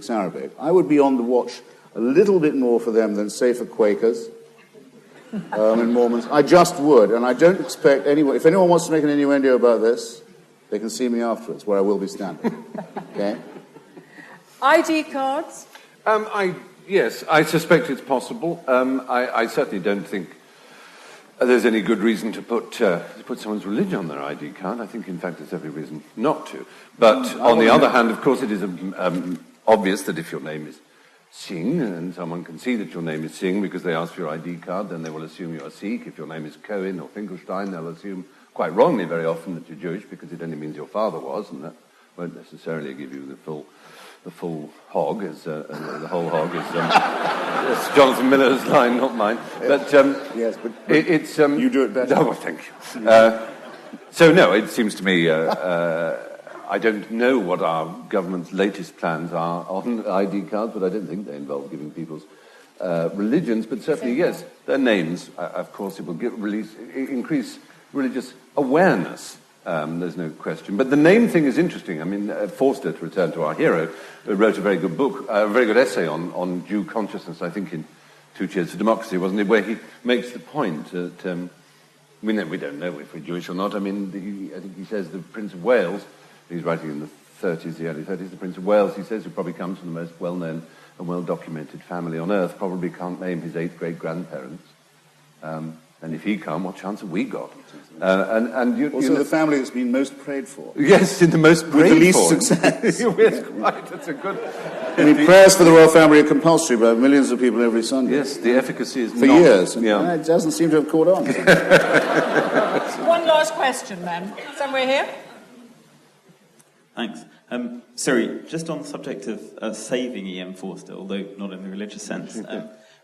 Arabic. I would be on the watch a little bit more for them than, say, for Quakers and Mormons. I just would, and I don't expect anyone... If anyone wants to make an innuendo about this, they can see me afterwards, where I will be standing. Okay? ID cards? Yes, I suspect it's possible. I certainly don't think there's any good reason to put someone's religion on their ID card. I think, in fact, there's every reason not to. But on the other hand, of course, it is obvious that if your name is Singh, and someone can see that your name is Singh because they ask for your ID card, then they will assume you are Sikh. If your name is Cohen or Finkelstein, they'll assume, quite wrongly very often, that you're Jewish because it only means your father was, and that won't necessarily give you the full hog, as the whole hog is it's Jonathan Miller's line, not mine. But yes, but it's you do it better. Oh, well, thank you. So no, it seems to me I don't know what our government's latest plans are on ID cards, but I don't think they involve giving people's religions. But certainly, yes, their names. Of course, it will increase religious awareness. There's no question. But the name thing is interesting. I mean, Forster, to return to our hero, wrote a very good book, a very good essay on Jew consciousness, I think in 2 Cheers for Democracy, wasn't it, where he makes the point that we don't know if we're Jewish or not. I mean, I think he says the Prince of Wales, he's writing in the early 30s, the Prince of Wales, he says, who probably comes from the most well-known and well-documented family on earth, probably can't name his 8 great-grandparents. And if he can't, what chance have we got? Also, the family that's been most prayed for. Yes, in the most prayed for. With the least success. Yes, quite. That's a good... I mean, prayers for the royal family are compulsory by millions of people every Sunday. Yes, the efficacy is for years. And it doesn't seem to have caught on. One last question, then. Somewhere here? Thanks. Sorry, just on the subject of saving E.M. Forster, although not in the religious sense.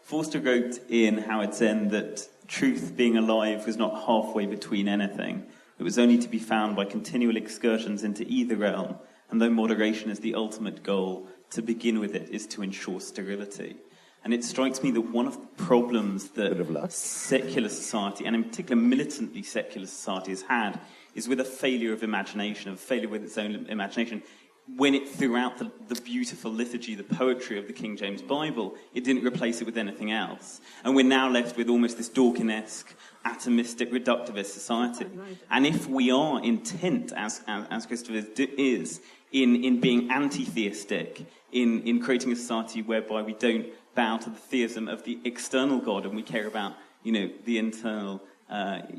Forster wrote in Howard Zinn that truth being alive was not halfway between anything. It was only to be found by continual excursions into either realm, and though moderation is the ultimate goal, to begin with it is to ensure sterility. And it strikes me that one of the problems that secular society, and in particular militantly secular society, has had is with a failure of imagination, a failure with its own imagination. When it threw out the beautiful liturgy, the poetry of the King James Bible, it didn't replace it with anything else. And we're now left with almost this Dawkinesque, atomistic, reductivist society. And if we are intent, as Christopher is, in being anti-theistic, in creating a society whereby we don't bow to the theism of the external God and we care about, the internal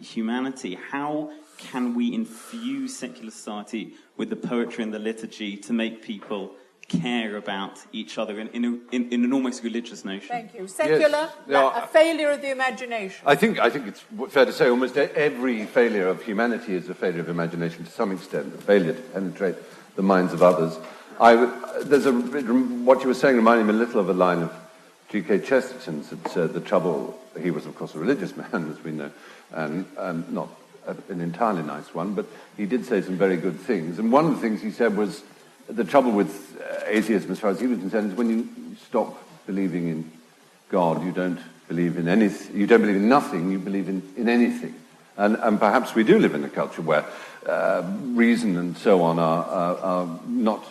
humanity, how can we infuse secular society with the poetry and the liturgy to make people care about each other in an almost religious notion? Thank you. Secular, yes. A failure of the imagination. I think it's fair to say almost every failure of humanity is a failure of imagination to some extent, a failure to penetrate the minds of others. What you were saying reminded me a little of a line of G.K. Chesterton's. The trouble, he was of course a religious man, as we know, and not an entirely nice one, but he did say some very good things. And one of the things he said was the trouble with atheism, as far as he was concerned, is when you stop believing in God, you don't believe in anything. You don't believe in nothing. You believe in anything. And perhaps we do live in a culture where reason and so on are not,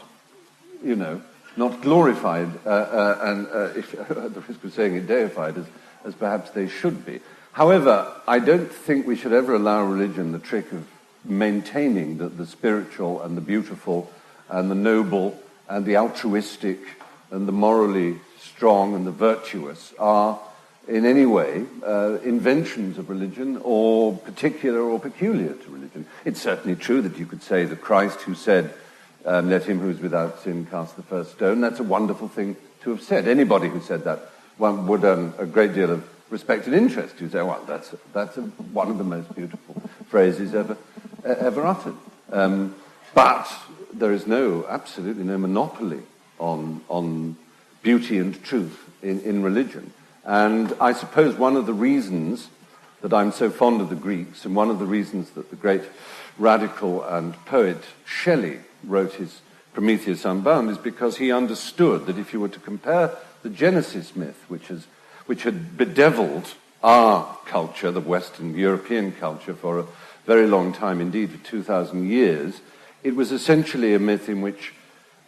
not glorified, and if at the risk of saying it, deified as perhaps they should be. However, I don't think we should ever allow religion the trick of maintaining that the spiritual and the beautiful and the noble and the altruistic and the morally strong and the virtuous are in any way inventions of religion or particular or peculiar to religion. It's certainly true that you could say that Christ, who said, let him who is without sin cast the first stone, that's a wonderful thing to have said. Anybody who said that one would earn a great deal of respect and interest. You say, well, that's one of the most beautiful phrases ever uttered. But there is absolutely no monopoly on beauty and truth in religion. And I suppose one of the reasons that I'm so fond of the Greeks, and one of the reasons that the great radical and poet Shelley wrote his Prometheus Unbound, is because he understood that if you were to compare the Genesis myth, which had bedeviled our culture, the Western European culture, for a very long time, indeed for 2,000 years, it was essentially a myth in which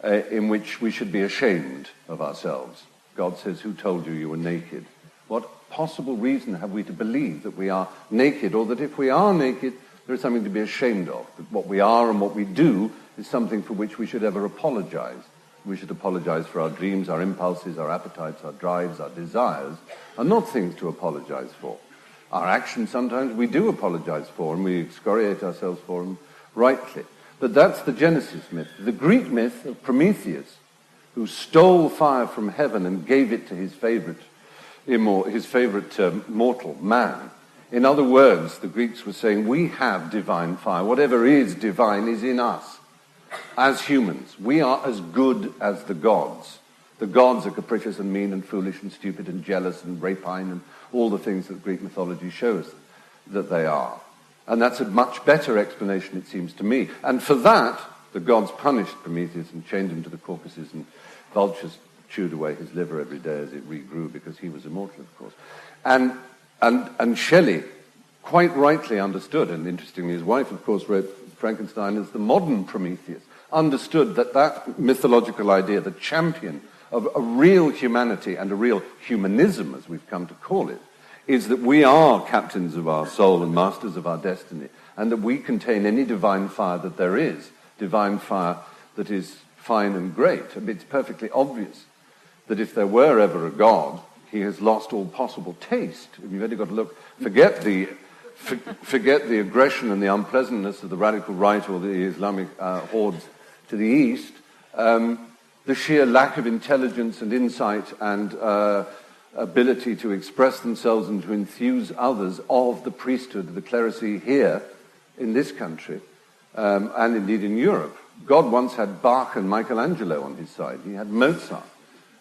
in which we should be ashamed of ourselves. God says, who told you you were naked? What possible reason have we to believe that we are naked, or that if we are naked, there is something to be ashamed of? That what we are and what we do is something for which we should ever apologize. We should apologize for our dreams, our impulses, our appetites, our drives, our desires, are not things to apologize for. Our actions sometimes we do apologize for, and we excoriate ourselves for them rightly. But that's the Genesis myth. The Greek myth of Prometheus, who stole fire from heaven and gave it to his favorite mortal, man. In other words, the Greeks were saying, we have divine fire. Whatever is divine is in us. As humans, we are as good as the gods. The gods are capricious and mean and foolish and stupid and jealous and rapine and all the things that Greek mythology shows that they are. And that's a much better explanation, it seems to me. And for that, the gods punished Prometheus and chained him to the Caucasus, and vultures chewed away his liver every day as it regrew, because he was immortal, of course. And Shelley quite rightly understood, and interestingly his wife, of course, wrote Frankenstein as the modern Prometheus, understood that mythological idea, the champion of a real humanity and a real humanism, as we've come to call it, is that we are captains of our soul and masters of our destiny, and that we contain any divine fire that there is, divine fire that is fine and great. I mean, it's perfectly obvious that if there were ever a God, he has lost all possible taste. You've only got to look, forget the aggression and the unpleasantness of the radical right or the Islamic hordes to the east, the sheer lack of intelligence and insight and ability to express themselves and to enthuse others of the priesthood, the clerisy here in this country, and indeed in Europe. God once had Bach and Michelangelo on his side. He had Mozart.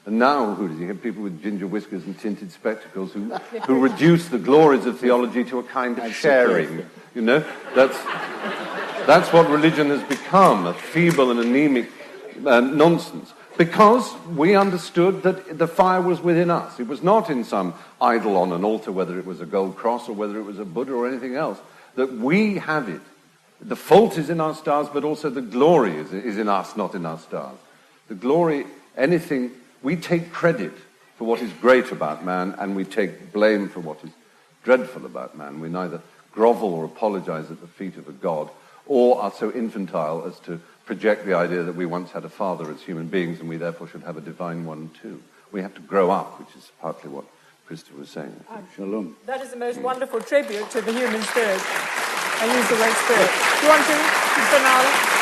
And now, who does he have? People with ginger whiskers and tinted spectacles who reduce the glories of theology to a kind of sharing. You know, that's what religion has become, a feeble and anemic nonsense. Because we understood that the fire was within us. It was not in some idol on an altar, whether it was a gold cross or whether it was a Buddha or anything else, that we have it. The fault is in our stars, but also the glory is in us, not in our stars. The glory, anything, we take credit for what is great about man, and we take blame for what is dreadful about man. We neither grovel or apologize at the feet of a god, or are so infantile as to project the idea that we once had a father as human beings, and we therefore should have a divine one too. We have to grow up, which is partly what Christopher was saying. Shalom. That is the most wonderful tribute to the human spirit. I use the word spirit. Do you want to, Bernardo?